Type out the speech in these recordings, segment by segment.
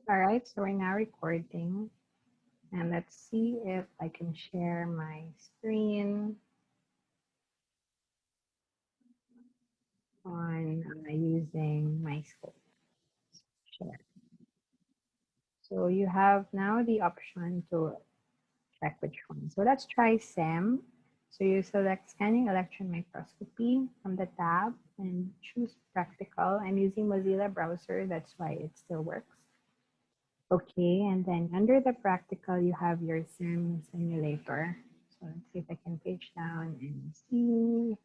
All right, so we're now recording, and let's see if I can share my screen on using my scope. Share. So you have now the option to check which one. So let's try SEM. So you select scanning electron microscopy from the tab and choose practical. I'm using Mozilla browser, that's why it still works. Okay, and then under the practical, you have your sim simulator. So let's see if I can page down and see.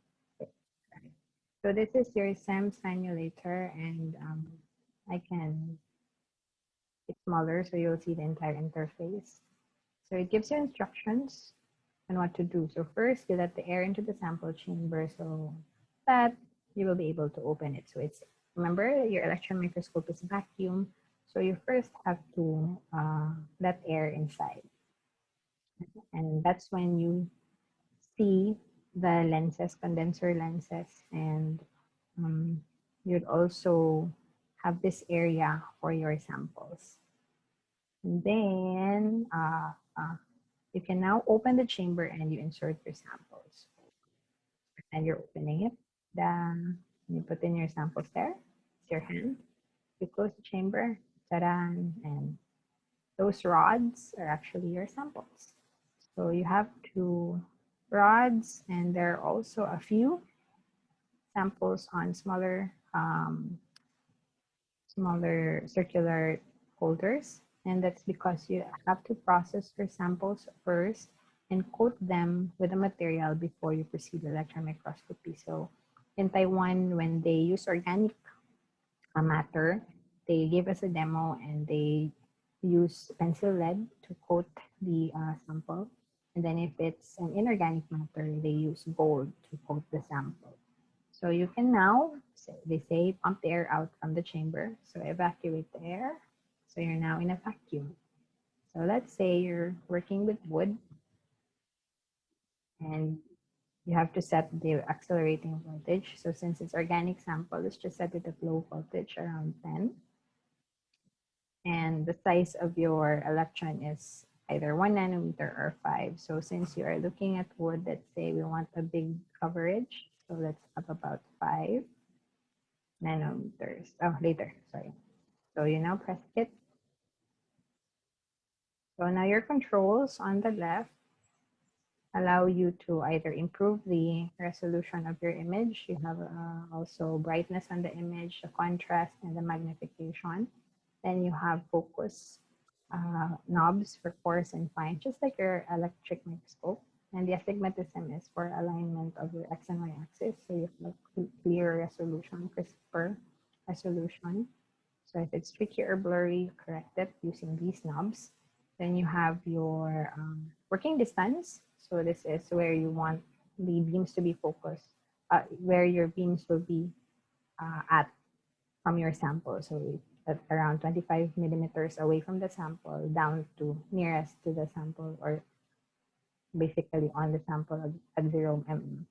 So this is your sim simulator, and I can, it's smaller, so you'll see the entire interface. So it gives you instructions on what to do. So first, you let the air into the sample chamber so that you will be able to open it. So it's, remember, your electron microscope is vacuum. So you first have to let air inside. And that's when you see the lenses, condenser lenses, and you'd also have this area for your samples. And then you can now open the chamber and you insert your samples. And you're opening it. Then you put in your samples there. It's your hand. You close the chamber. Ta-da! And those rods are actually your samples. So you have two rods, and there are also a few samples on smaller circular holders. And that's because you have to process your samples first and coat them with a material before you proceed with electron microscopy. So in Taiwan, when they use organic matter, they gave us a demo and they use pencil lead to coat the sample. And then if it's an inorganic matter, they use gold to coat the sample. So you can now, they say, pump the air out from the chamber. So evacuate the air. So you're now in a vacuum. So let's say you're working with wood and you have to set the accelerating voltage. So since it's organic sample, let's just set it at low voltage around 10. And the size of your electron is either 1 nanometer or 5. So since you are looking at wood, let's say we want a big coverage. So let's have about 5 nanometers. Oh, later, sorry. So you now press it. So now your controls on the left allow you to either improve the resolution of your image. You have also brightness on the image, the contrast, and the magnification. Then you have focus knobs for coarse and fine, just like your electric microscope. And the astigmatism is for alignment of your X and Y axis. So you have clear resolution, crisper resolution. So if it's tricky or blurry, correct it using these knobs. Then you have your working distance. So this is where you want the beams to be focused, where your beams will be at from your sample. So at around 25 millimeters away from the sample down to nearest to the sample, or basically on the sample at 0 mm.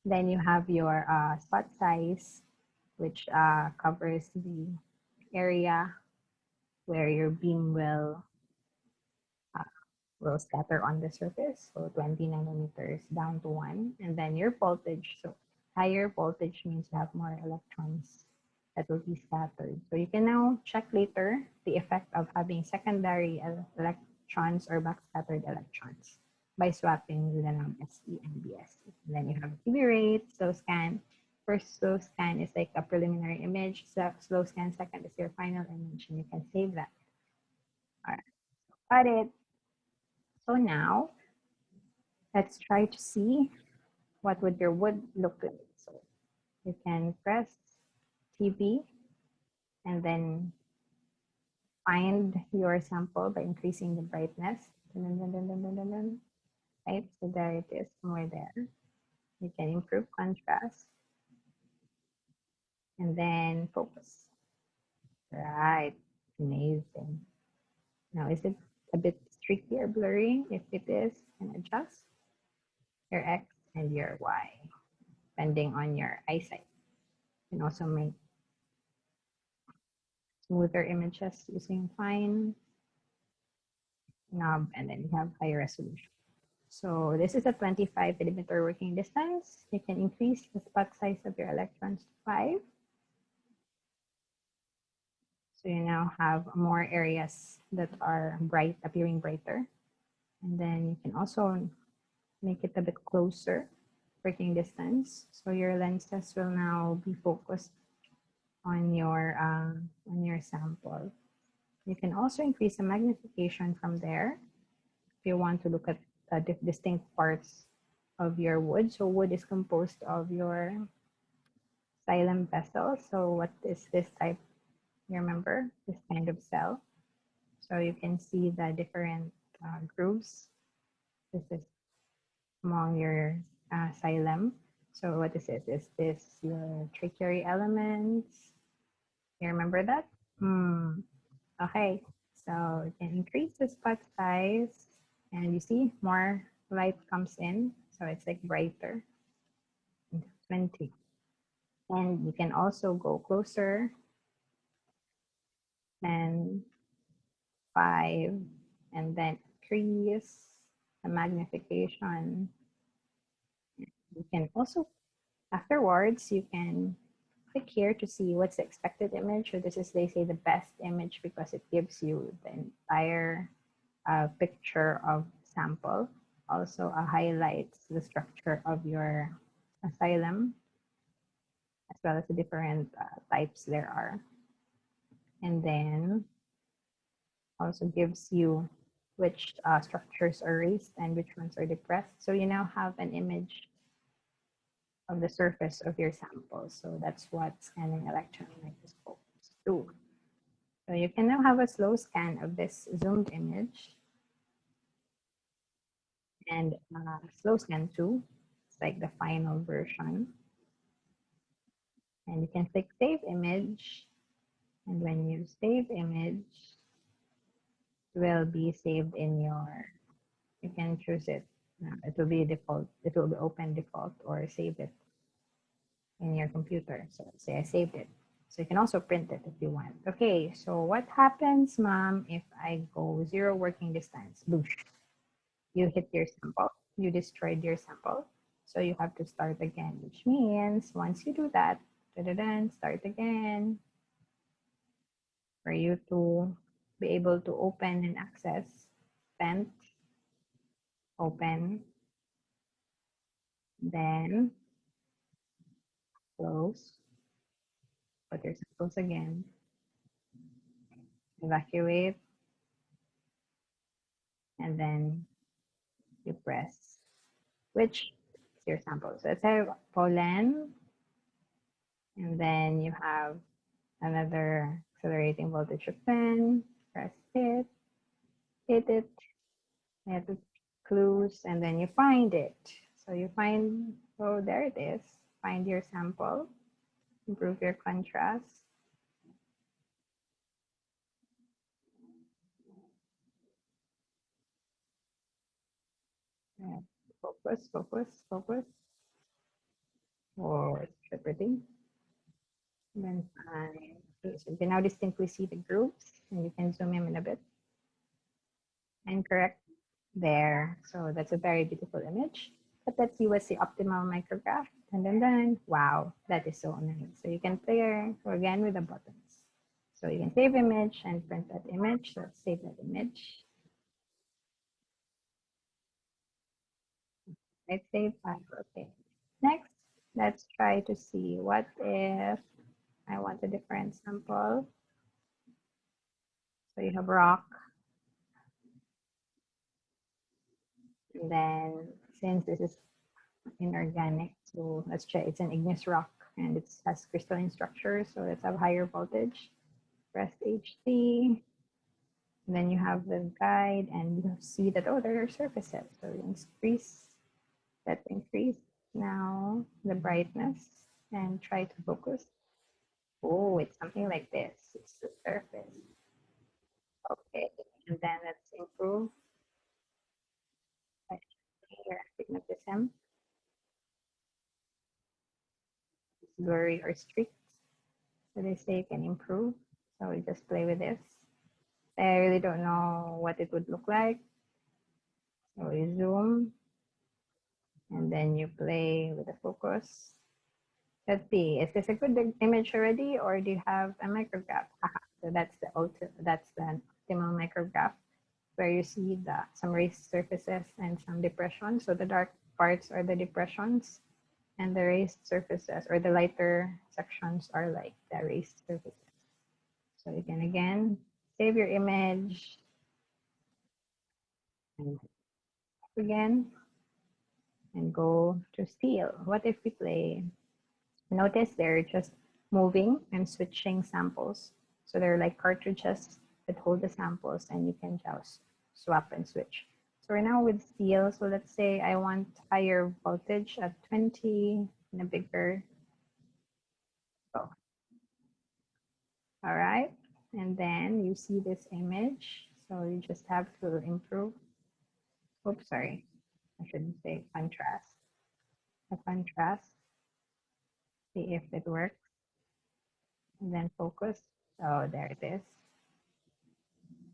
Then you have your spot size, which covers the area where your beam will scatter on the surface. So 20 nanometers down to 1. And then your voltage. So higher voltage means you have more electrons that will be scattered. So you can now check later the effect of having secondary electrons or backscattered electrons by swapping with the knob SE and BSE. And then you have TV rate, slow scan. First slow scan is like a preliminary image. So slow scan second is your final image, and you can save that. All right, got it. So now let's try to see what would your wood look like. So you can press TV and then find your sample by increasing the brightness. Dun, dun, dun, dun, dun, dun, dun. Right, so there it is, somewhere there. You can improve contrast and then focus. Right, amazing. Now, is it a bit streaky or blurry? If it is, you can adjust your X and your Y, depending on your eyesight. You can also make smoother images using fine knob, and then you have higher resolution. So this is a 25 millimeter working distance. You can increase the spot size of your electrons to 5. So you now have more areas that are bright, appearing brighter. And then you can also make it a bit closer, working distance. So your lenses will now be focused on your sample. You can also increase the magnification from there if you want to look at distinct parts of your wood. So wood is composed of your xylem vessel. So what is this type? You remember this kind of cell? So you can see the different grooves. This is among your xylem. So what is it? Is this your trachea elements? You remember that? Okay. So you can increase the spot size, and you see more light comes in. So it's like brighter. 20. And you can also go closer, and 5, and then increase the magnification. You can also, afterwards, you can click here to see what's the expected image. So this is, they say, the best image because it gives you the entire picture of sample. Also highlights the structure of your asylum, as well as the different types there are. And then also gives you which structures are raised and which ones are depressed. So you now have an image of the surface of your sample. So that's what scanning electron microscopes do. So you can now have a slow scan of this zoomed image, and slow scan 2. It's like the final version. And you can click save image. And when you save image, it will be saved in your, you can choose it. It will be default, it will be open default, or save it in your computer. So let's say I saved it. So you can also print it if you want. Okay, so what happens, mom, if I go 0 working distance? Boosh. You hit your sample. You destroyed your sample. So you have to start again, which means once you do that, start again, for you to be able to open and access, vent, open, then close, put your samples again, evacuate, and then you press which is your sample. So let's say pollen, and then you have another accelerating voltage of 10, press hit it, let it close, and then you find it. So you find, oh, there it is. Find your sample, improve your contrast. Focus, focus, focus. Oh, it's pretty. Then fine. Okay, so you can now distinctly see the groups, and you can zoom in a bit and correct there. So that's a very beautiful image. But let's see what's the optimal micrograph. And then, wow, that is so nice. So you can play again with the buttons. So you can save image and print that image. So let's save that image. Let's save file. Okay. Next, let's try to see what if I want a different sample. So you have rock. And then since this is inorganic, so let's try, it's an igneous rock and it has crystalline structure. So let's have higher voltage. Press HC. And then you have the guide, and you see that, oh, there are surfaces. So you increase that, increase now the brightness and try to focus. Oh, it's something like this. It's the surface. Okay, and then let's improve your astigmatism. It's blurry or streaked. So they say you can improve. So we just play with this. I really don't know what it would look like. So we zoom and then you play with the focus. Let's see, is this a good image already or do you have a micrograph? Aha, so that's the optimal micrograph where you see some raised surfaces and some depressions. So the dark parts are the depressions and the raised surfaces or the lighter sections are like the raised surfaces. So you can again save your image and again and go to steal. What if we play? Notice they're just moving and switching samples. So they're like cartridges that hold the samples and you can just swap and switch. So we're now with steel. So let's say I want higher voltage at 20 and a bigger. Oh, all right. And then you see this image. So you just have to improve. Oops, sorry. I shouldn't say contrast. The contrast. See if it works. And then focus. Oh, there it is.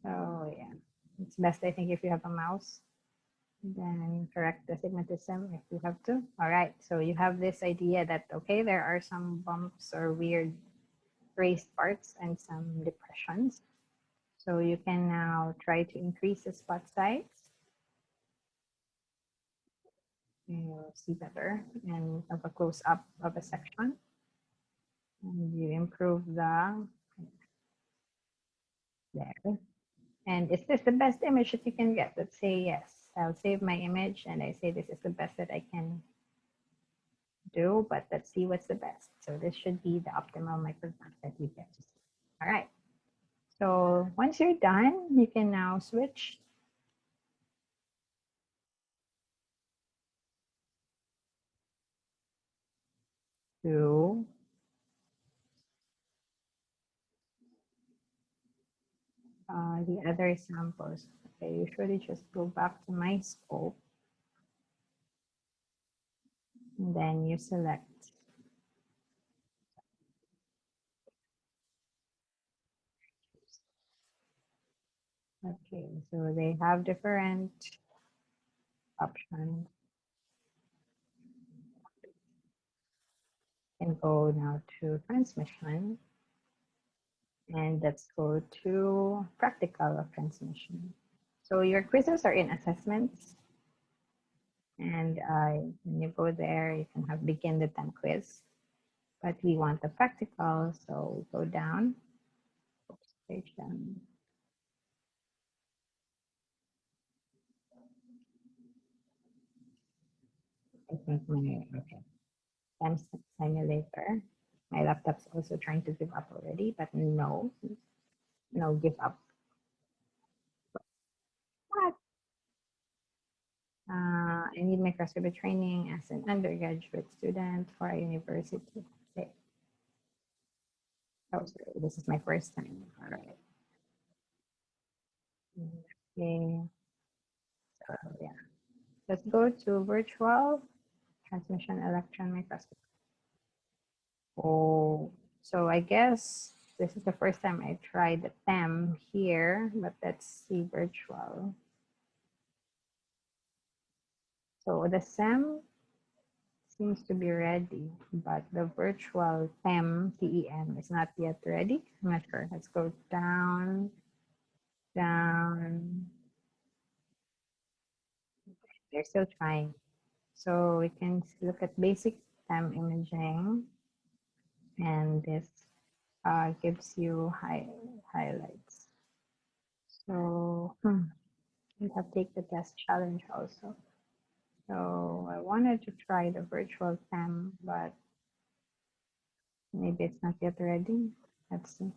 Oh, yeah. It's best, I think, if you have a mouse. Then correct the astigmatism if you have to. All right. So you have this idea that, okay, there are some bumps or weird raised parts and some depressions. So you can now try to increase the spot size. You'll see better and have a close up of a section. And you improve there. And is this the best image that you can get? Let's say yes. I'll save my image and I say this is the best that I can do, but let's see what's the best. So this should be the optimal microphone that you get to see. All right. So once you're done, you can now switch to the other samples. Okay, usually just go back to my scope and then you select. Okay, so they have different options. And go now to transmission. And let's go to practical of transmission. So your quizzes are in assessments. And when you go there, you can have begin the 10 quiz. But we want the practical, so we go down. Oops, page down. I think okay. Time simulator. My laptop's also trying to give up already, but no give up. What? I need microscopy training as an undergraduate student for a university. Okay. Oh, sorry, this is my first time. All right. Okay. So yeah, let's go to virtual transmission electron microscopy. Oh, so I guess this is the first time I tried the TEM here, but let's see virtual. So the SEM seems to be ready, but the virtual TEM is not yet ready. I'm not sure. Let's go down, down. They're still trying. So we can look at basic TEM imaging, and this gives you highlights. So you have to take the test challenge also. So I wanted to try the virtual TEM, but maybe it's not yet ready. Let's see.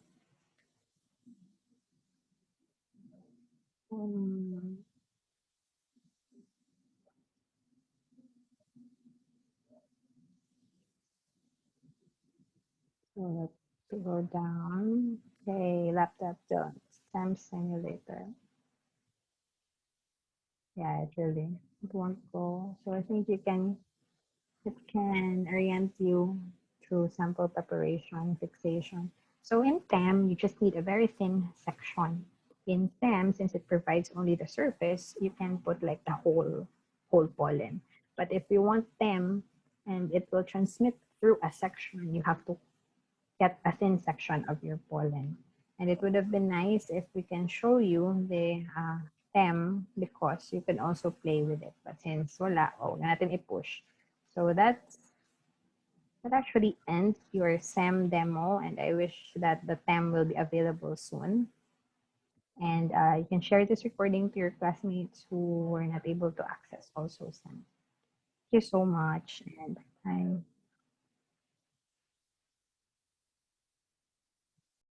So let's go down. Okay, laptop done. STEM simulator. Yeah, it won't go. So I think it can orient you through sample preparation, fixation. So in TEM, you just need a very thin section. In TEM, since it provides only the surface, you can put like the whole pollen. But if you want TEM and it will transmit through a section, you have to get a thin section of your pollen. And it would have been nice if we can show you the TEM because you can also play with it. But since wala, wala natin i-push. So that actually ends your SEM demo, and I wish that the TEM will be available soon. And you can share this recording to your classmates who were not able to access also SEM. Thank you so much, and bye.